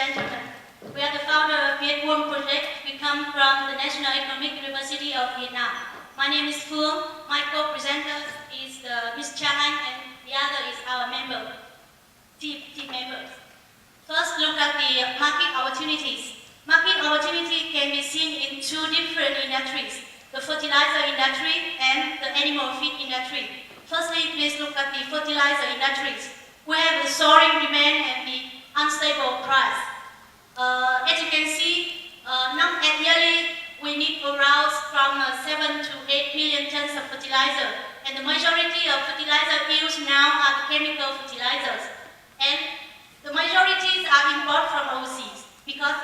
gentlemen. We are the founder of VietWorm Pte. We come from the National Economic University of Vietnam. My name is Phương. My co-presenter is Ms. Chang Anh, and the other is our team members. First, look at the market opportunities. Market opportunity can be seen in two different industries, the fertilizer industry and the animal feed industry. Firstly, please look at the fertilizer industries. We have the soaring demand and the unstable price. As you can see, yearly we need around from 7 to 8 million tons of fertilizer, and the majority of fertilizer used now are the chemical fertilizers, and the majorities are imported from overseas because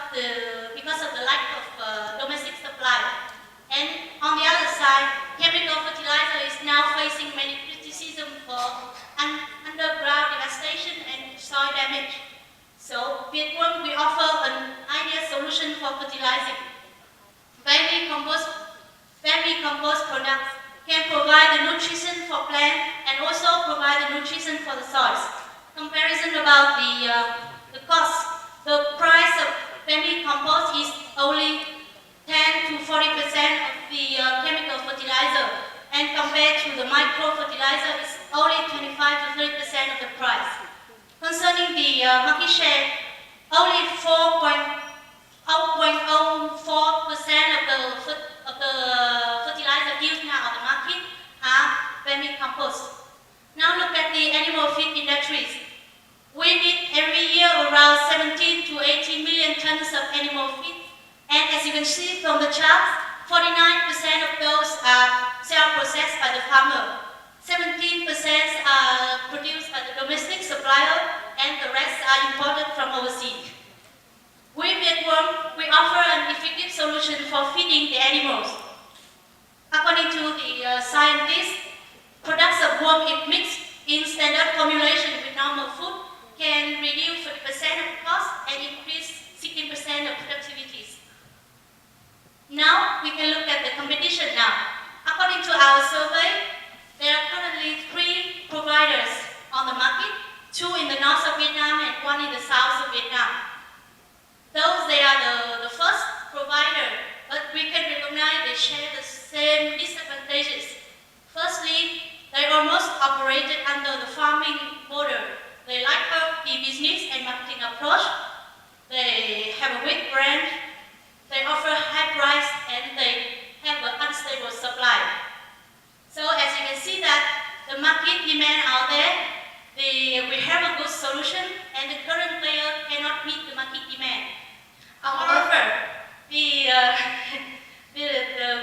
of the lack of domestic supply. And on the other side, chemical fertilizer is now facing many criticism for underground devastation and soil damage. So, VietWorm, we offer an ideal solution for fertilizing. Vermicompost products can provide the nutrition for plants and also provide the nutrition for the soils. Comparison about the cost. The price of vermicompost is only 10 to 40% of the chemical fertilizer, and compared to the micro fertilizer, it's only 25 to 30% of the price. Concerning the market share, only 0.04% of the fertilizer used now on the market are vermicompost. Now look at the animal feed industries. We need every year around 17 to 18 million tons of animal feed, and as you can see from the chart, 49% of those are self-processed by the farmer. 17% are produced by the domestic supplier, and the rest are imported from overseas. We VietWorm, we offer an effective solution for feeding the animals. According to the scientists, products of worm egg mix in standard formulation with normal food can reduce 40% of the cost and increase 16% of productivities. Now we can look at the competition now. According to our survey, there are currently 3 providers on the market, 2 in the north of Vietnam and 1 in the south of Vietnam. Those, they are the first provider, but we can recognize they share the same disadvantages. Firstly, they almost operated under the farming model. They lack the business and marketing approach. They have a weak brand. They offer high price, and they have an unstable supply. So as you can see that the market demand out there, we have a good solution, and the current player cannot meet the market demand. However, the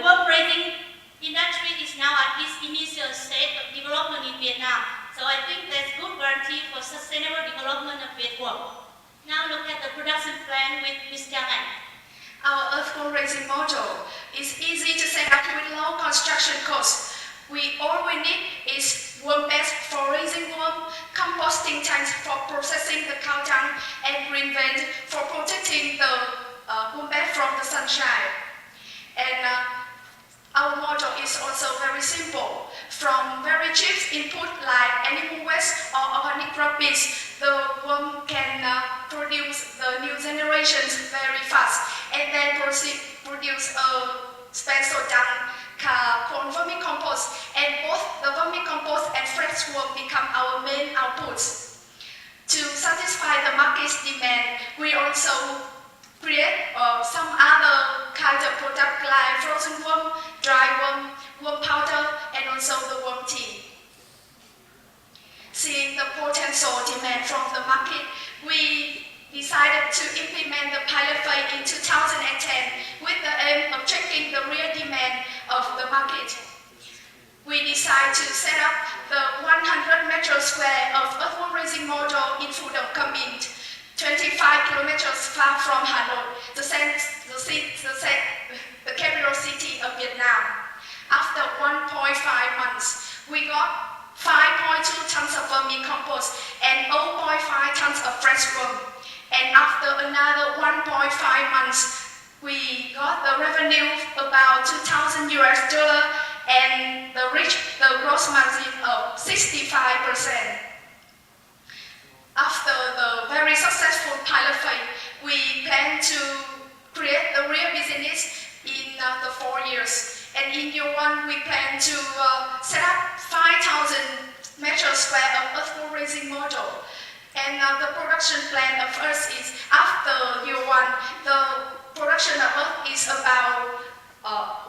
worm raising industry is now at its initial stage of development in Vietnam. So I think there's good guarantee for sustainable development of VietWorm. Now look at the production plan with Ms. Chang Anh. Our earthworm raising module is easy to set up with low construction costs. All we need is worm beds for raising worm, composting tanks for processing the cow dung, and green vent for protecting the worm bed from the sunshine. And our model is also very simple. From very cheap input like animal waste or organic rubbish, the worm can produce the new generations very fast, and then produce a special dung called vermicompost, and both the vermicompost and fresh worm become our main outputs. To satisfy the market's demand, we also create some other kind of product like frozen worm, dry worm, worm powder, and also the worm tea. Seeing the potential demand from the market, we decided to implement the pilot phase in 2010 with the aim of checking the real demand of the market. We decided to set up the 100 meters square of earthworm raising module in Phu Dong Cam Binh, 25 kilometers far from Hanoi, the capital city of Vietnam. After 1.5 months, we got 5.2 tons of vermicompost and 0.5 tons of fresh worm. And after another 1.5 months, we got the revenue about $2,000 and reached the gross margin of 65%. After the very successful pilot phase, we to create the real business in the 4 years. And in year 1, we plan to set up 5,000 meters square of earthworm raising module. And the production plan of us is after year 1, the production of earth is about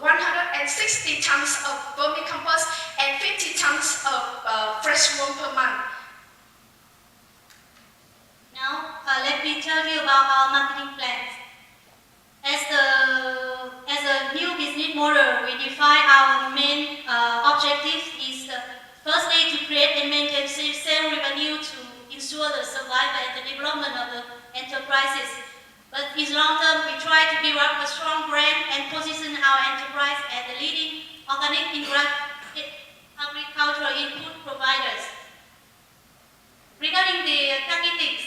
160 tons of vermicompost and 50 tons of fresh worm per month. Now, let me tell you about our marketing plans. As a new business model, we define our main objectives is firstly to create and maintain sales revenue to ensure the survival and the development of the enterprises. But in long term, we try to build up a strong brand and position our enterprise as the leading organic agricultural input providers. Regarding the targeting,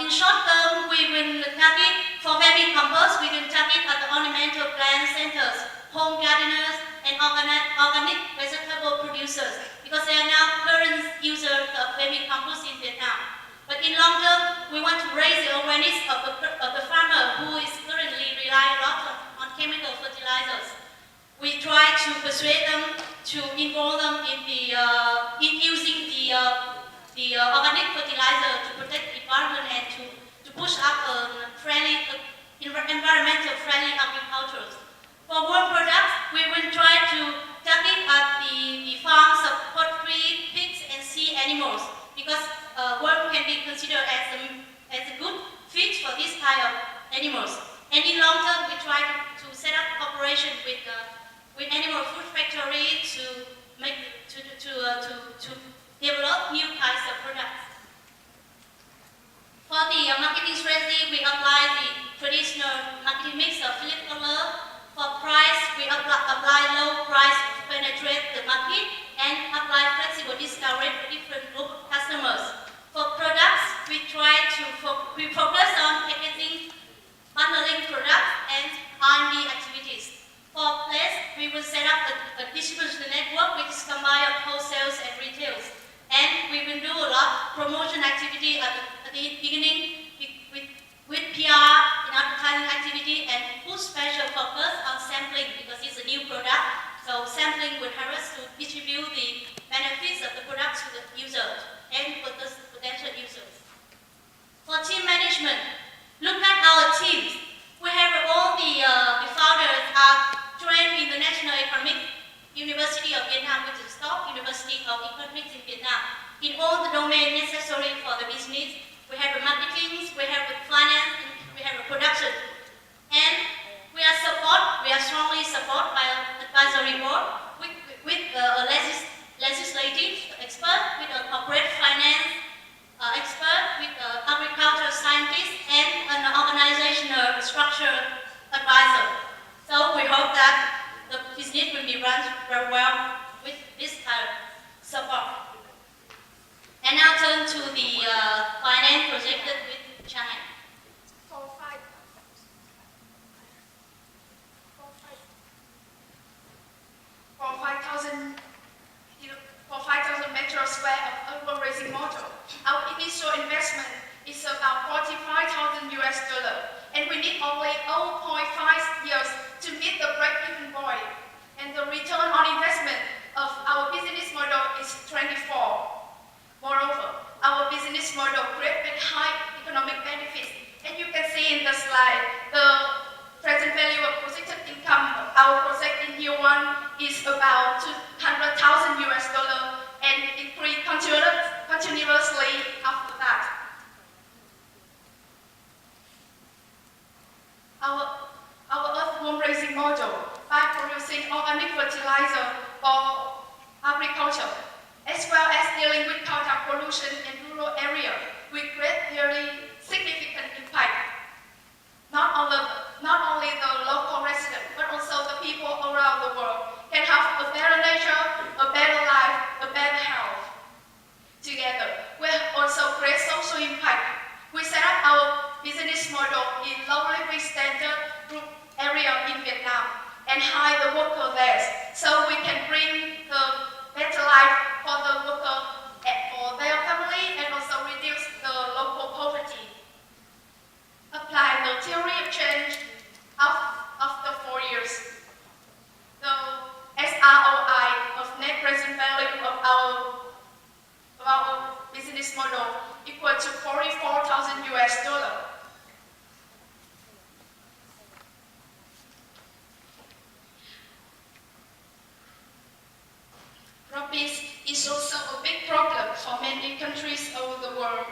in short term, we will target for vermicompost, we will target at the ornamental plant centers, home gardeners, and organic vegetable producers, because they are now current users of vermicompost in Vietnam. But in long term, we want to raise the awareness of the farmer who is currently relying a lot on chemical fertilizers. We try to persuade them to involve them in using the organic fertilizer to protect the environment and to push up environmental friendly agriculture. For worm products, we will try to target at the farms of poultry, pigs, and sea animals, because worm can be considered as a good feed for this kind of animals. And in long term, we try to set up cooperation with animal food factory to develop new kinds of products. For the marketing strategy, we apply the traditional marketing mix of flip color. For price, we apply low price to penetrate the market and apply flexible discount rate for different group of customers. For products, we focus on packaging, bundling products, and R&D activities. For place, we will set up a distribution network which is combined of wholesales and retails. And we will do a lot of promotion activity at the beginning with PR and advertising activity, and put special focus on sampling because it's a new product. So sampling will help us to distribute the benefits of the product to the users and potential users. For team management, look at our teams. We have all the founders are trained in the National Economic University of Vietnam, which is the top University of Economics in Vietnam, in all the domains necessary for the business. We have a marketing, we have a finance, and we have a production. And we are strongly supported by an advisory board with a legislative expert, with a corporate finance expert, with an agricultural scientist, and an organizational structure advisor. So we hope that the business will be run very well with this kind of support. And now turn to the finance projected with China. For 5,000 meters square of earthworm raising module, our initial investment is about $45,000 US, and we need only 0.5 years to meet the break-even point. And the return on investment of our business model is 24. Moreover, our business model creates high economic benefits, and you can see in the slide the present value of projected income of our project in year 1 is about $200,000 US, and increase continuously after that. Our earthworm raising module, by producing organic fertilizer for agriculture, as well as dealing with contact pollution in rural areas, we create very significant impact. Not only the local residents, but also the people around the world can have a better nature, a better life, a better health. Together, we also create social impact. We set up our business model in low living standard group area in Vietnam and hire the worker there, so we can bring the better life for the worker, for their family, business model equal to 44,000 US dollar. Rabies is also a big problem for many countries over the world.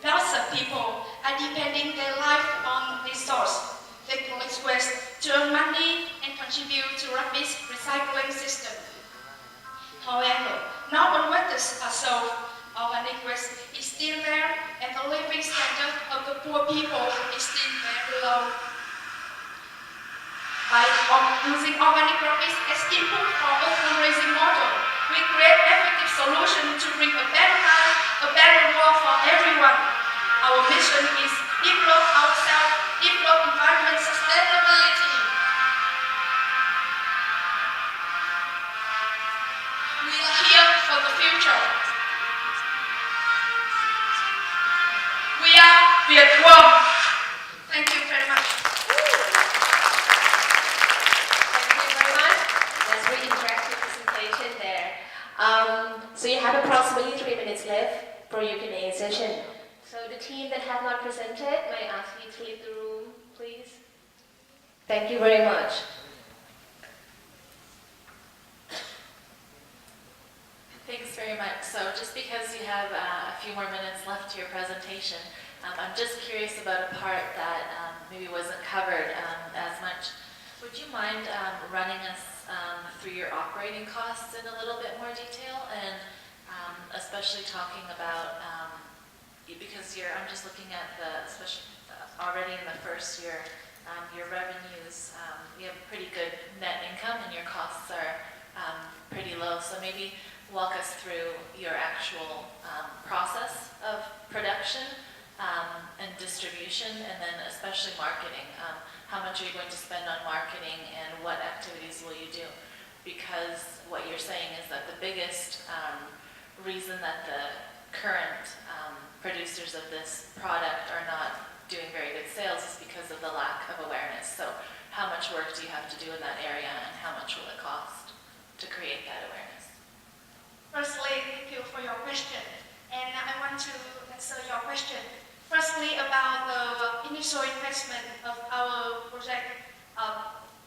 Lots of people are depending their life on this source. They collect waste to earn money and contribute to rabies recycling system. However, not all methods are solved. Organic waste is still there, and the living standard of the poor people is still very low. By using organic rabies as input for a fundraising model, we create effective solutions to bring a better life, a better world for everyone. Our mission is develop ourselves, develop environment sustainability. We are here for the future. We are VietWorm. Thank you very much. So you have approximately 3 minutes left for your Q&A session. So the team that have not presented, may I ask you to leave the room, please? Thank you very much. Thanks very much. So just because you have a few more minutes left to your presentation, I'm just curious about a part that maybe wasn't covered as much. Would you mind running us through your operating costs in a little bit more detail, and especially talking about, because I'm just looking at especially already in the first year, your revenues, you have pretty good net income and your costs are pretty low. So maybe walk us through your actual process of production and distribution, and then especially marketing. How much are you going to spend on marketing, and what activities will you do? Because what you're saying is that the biggest reason that the current producers of this product are not doing very good sales is because of the lack of awareness. So how much work do you have to do in that area, and how much will it cost to create that awareness? Firstly, thank you for your question. And I want to answer your question. Firstly, about the initial investment of our project.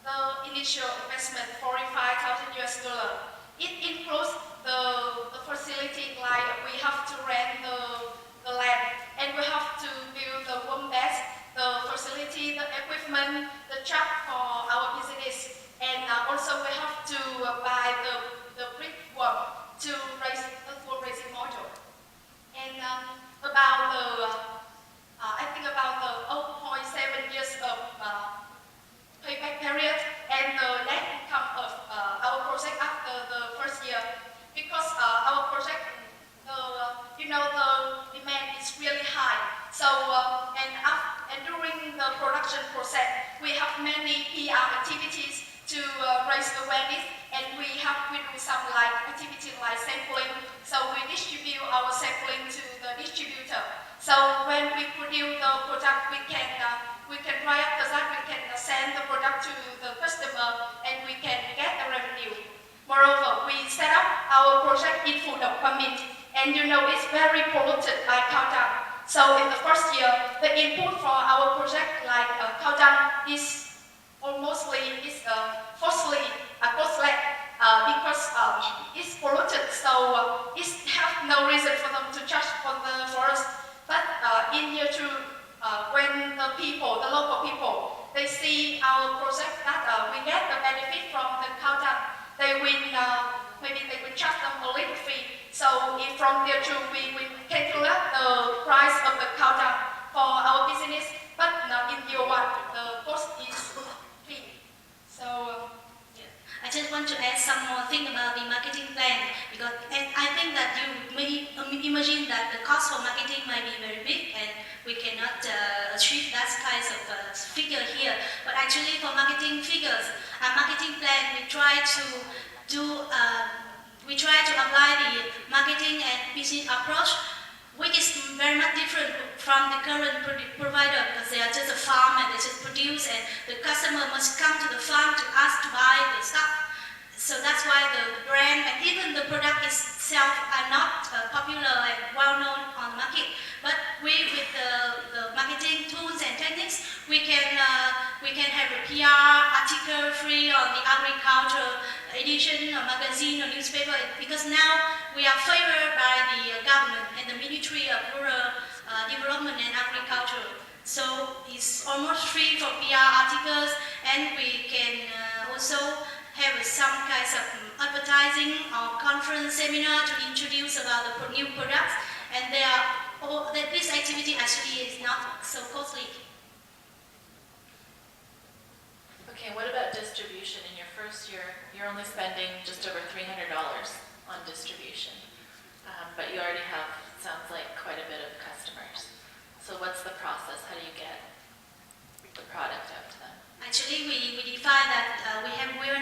The initial investment, 45,000 US dollar. It includes the facility, like we have to rent the land, and we have to build the worm beds, the facility, the equipment, the truck for our business, and also we have to buy the brick worm to raise the fundraising model. And about I think about the 0.7 years of payback period and the net income of our project after the first year, because our project, the demand is really high. So and during the production process, we have many PR activities to raise awareness, and we do some activity like sampling. So we distribute our sampling to the distributor. So when we produce the product, we can write after that, we can send the product to the customer, and we can get the revenue. Moreover, we set up our project in food permit, and it's very polluted by cow dung. So in the first year, the input for our project like cow dung is falsely costly because it's polluted. So it have no reason for them to charge for the forest. But in year two, when the local people, they see our project that we get the benefit from the cow dung, maybe they will charge them a little fee. So from year two, we calculate the price of the cow dung for our business, but in year one, the cost is free. So I just want to add some more thing about the marketing plan, because I think that you may imagine that the cost for marketing might be very big and we cannot achieve that kind of figure here. But actually for marketing figures, our marketing plan, we try to apply the marketing and business approach, which is very much different from the current provider, because they are just a farm and they just produce, and the customer must come to the farm to ask to buy the stuff. So that's why the brand and even the product itself are not popular and well known on the market. But we, with the marketing tools and techniques, we can have a PR article free on the agriculture edition or magazine or newspaper, because now we are favored by the government and the Ministry of Rural Development and Agriculture. So it's almost free for PR articles, and we can also have some kinds of advertising or conference seminar to introduce about the new products, and this activity actually is not so costly. Okay, what about distribution? In your first year, you're only spending just over $300 on distribution, but you already have, sounds like, quite a bit of customers. So what's the process? How do you get the product out to them? Actually, we define that we will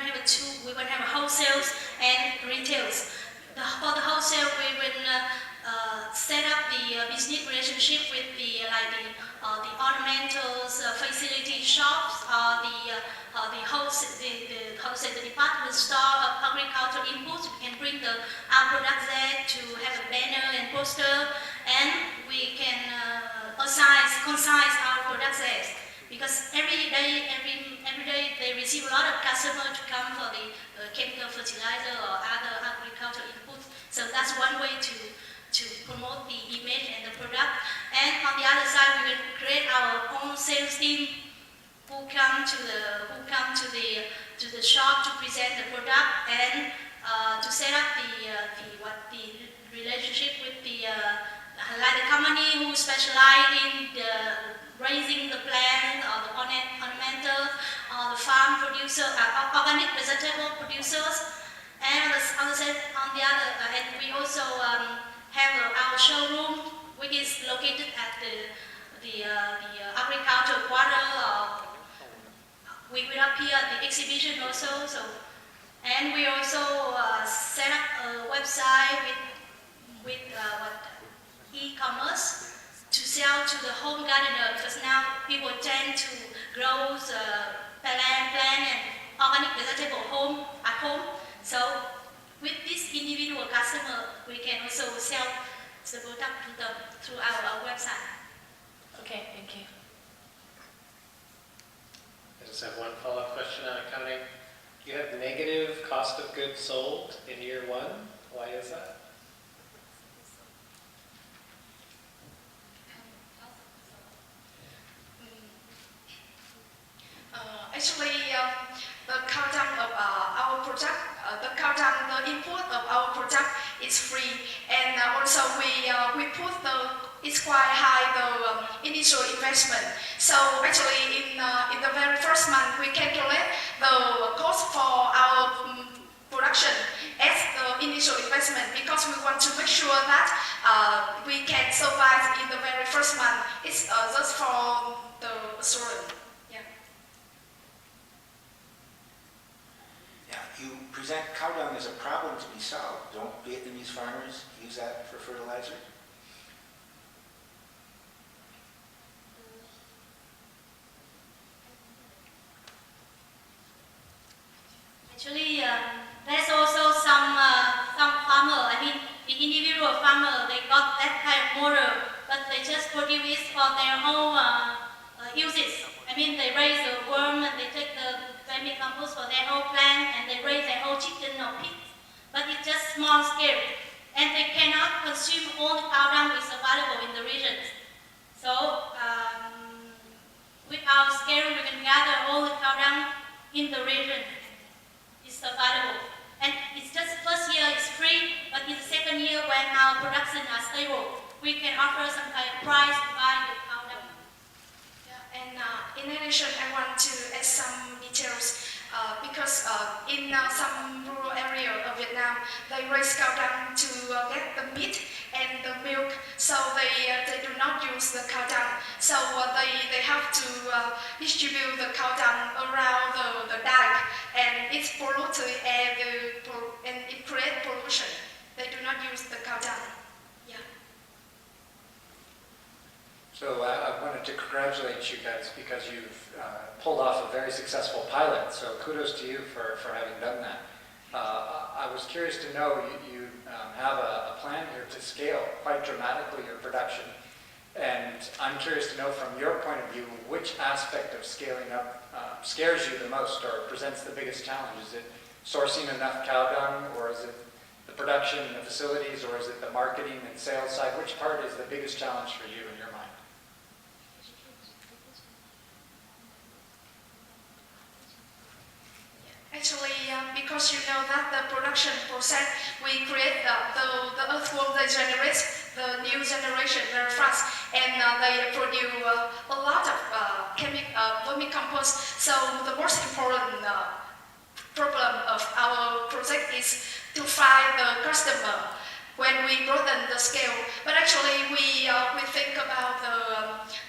have wholesales and retails. For the wholesale, we will set up the business relationship with the ornamentals facility shops, or the wholesale, the department store of agricultural inputs. We can bring our products there to have a banner and poster, and we can concise our products there. Because every day they receive a lot of customers to come for the chemical fertilizer or other agricultural inputs. So that's one way to promote the image and the product. And on the other side, we will create our own sales team who come to the shop to present the product and to set up the relationship with the company who specialize in raising the plants or the ornamentals or the farm producer, organic vegetable producers. And and we also have our showroom, which is located at the agricultural quarter. We will appear at the exhibition also. And we also set up a website with e-commerce to sell to the home gardener, because now people tend to grow plant and organic vegetable at home. So with this individual customer, we can also sell the product to them through our website. Okay, thank you. I just have one follow-up question on accounting. You have negative cost of goods sold in year one. Why is that? Actually, the countdown of our product, the input of our product is free, and also we put it's quite high the initial investment. So actually, in the very first month, we calculate the cost for our production as the initial investment, because we want to make sure that we can survive in the very first month. It's just for the assurance. You present cow dung as a problem to be solved. Don't Vietnamese farmers use that for fertilizer? Actually, there's also some farmer. I mean, the individual farmer, they got that kind of model, but they just produce it for their own uses. I mean, they raise the worm and they take the vermicompost for their whole plant, and they raise their whole chicken or pigs. But it's just small scale, and they cannot consume all the cow dung which is available in the regions. So with our scale, we can gather all the cow dung in the region. It's available, and it's just first year is free, but in the second year, when our production are stable, we can offer some kind of price to buy the cow dung. And in addition, I want to add some details because in some rural area of Vietnam, they raise cow dung to get the meat and the milk, so they do not use the cow dung. So they have to distribute the cow dung around the dike, and it's polluted and it creates pollution. They do not use the cow dung. So I wanted to congratulate you guys because you've pulled off a very successful pilot. So kudos to you for having done that. I was curious to know, you have a plan here to scale quite dramatically your production. And I'm curious to know from your point of view, which aspect of scaling up scares you the most or presents the biggest challenge? Is it sourcing enough cow dung, or is it the production and the facilities, or is it the marketing and sales side? Which part is the biggest challenge for you in your mind? Actually, because you know that the production process, we create the earthworm, they generate the new generation very fast, and they produce a lot of vermicompost. So the most important problem of our project is to find the customer when we broaden the scale. But actually, we think about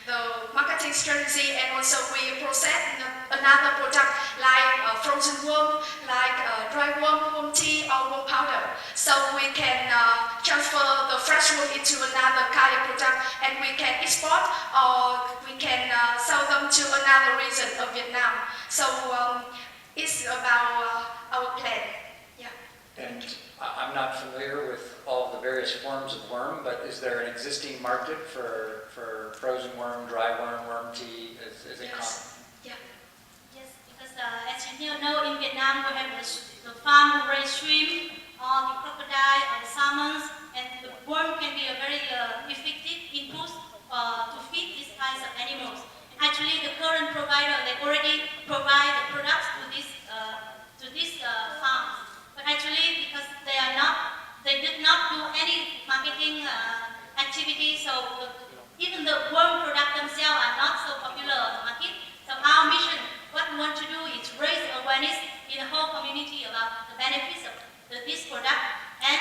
the marketing strategy, and also we process another product like frozen worm, like dry worm tea or worm powder. So we can transfer the fresh worm into another kind of product, and we can export or we can sell them to another region of Vietnam. So it's about our plan. Yeah. And I'm not familiar with all of the various forms of worm, but is there an existing market for frozen worm, dry worm, worm tea? Is it common? Yeah. Yes, because as you know, in Vietnam we have the farm who raise shrimp, or the crocodile and salmons, and the worm can be a very effective input to feed these kinds of animals. Actually, the current provider, they already provide the products to these farms. But actually, because they did not do any marketing activity, so even the worm product themselves are not so popular on the market. So our mission, what we want to do is raise awareness in the whole community about the benefits of this product, and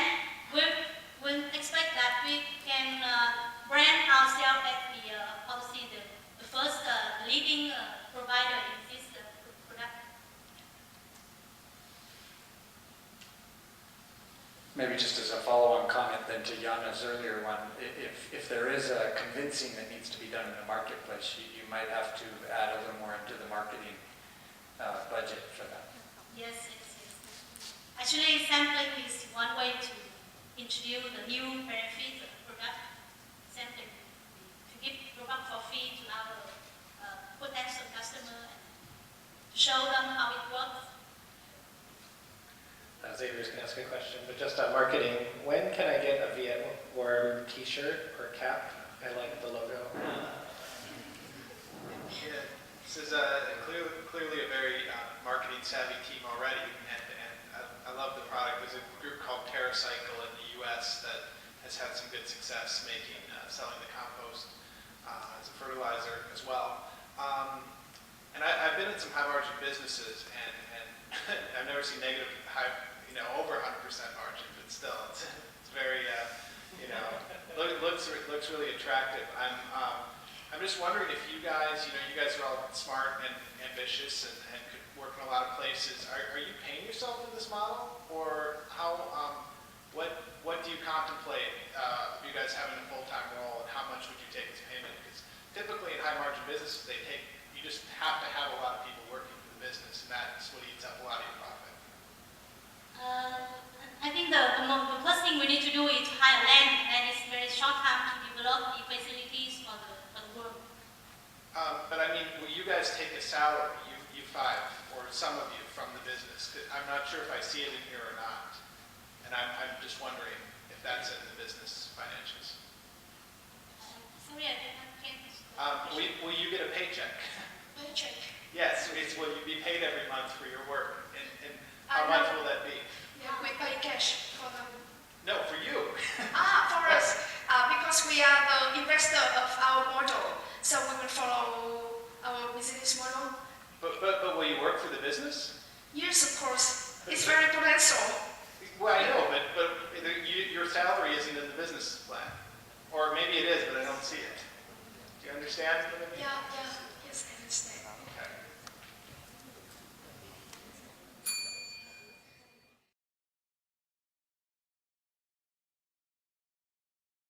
we'll expect that we can brand ourselves as the first leading provider in this product. Maybe just as a follow-on comment then to Jana's earlier one, if there is a convincing that needs to be done in the marketplace, you might have to add a little more into the marketing budget for that. Yes. Actually, sampling is one way to introduce the new benefits of the product. Sampling, to give product for free to our potential customer and to show them how it works. Xavier's going to ask a question, but just on marketing, when can I get a VietWorm t-shirt or cap? I like the logo. Yeah, this is clearly a very marketing savvy team already, and I love the product. There's a group called TerraCycle in the U.S. that has had some good success selling the compost as a fertilizer as well. And I've been in some high margin businesses, and I've never seen negative over 100% margin, but still, it's very, looks really attractive. I'm just wondering if you guys are all smart and ambitious and could work in a lot of places. Are you paying yourself in this model, or how? What do you contemplate? You guys having a full-time role, and how much would you take as payment? Because typically in high margin businesses, you just have to have a lot of people working for the business, and that's what eats up a lot of your profit. I think the first thing we need to do is hire land, and it's very short time to develop the facilities for the worm. But I mean, will you guys take a salary, you five, or some of you from the business? I'm not sure if I see it in here or not. And I'm just wondering if that's in the business financials. Sorry, I can't. Will you get a paycheck? Paycheck. Yes, will you be paid every month for your work? And how much will that be? Yeah, we pay cash for them. No, for you. For us, because we are the investor of our model, so we will follow our business model. But will you work for the business? Yes, of course. It's very potential. Well, I know, but your salary isn't in the business plan. Or maybe it is, but I don't see it. Do you understand what I mean? Yeah, yes, I understand.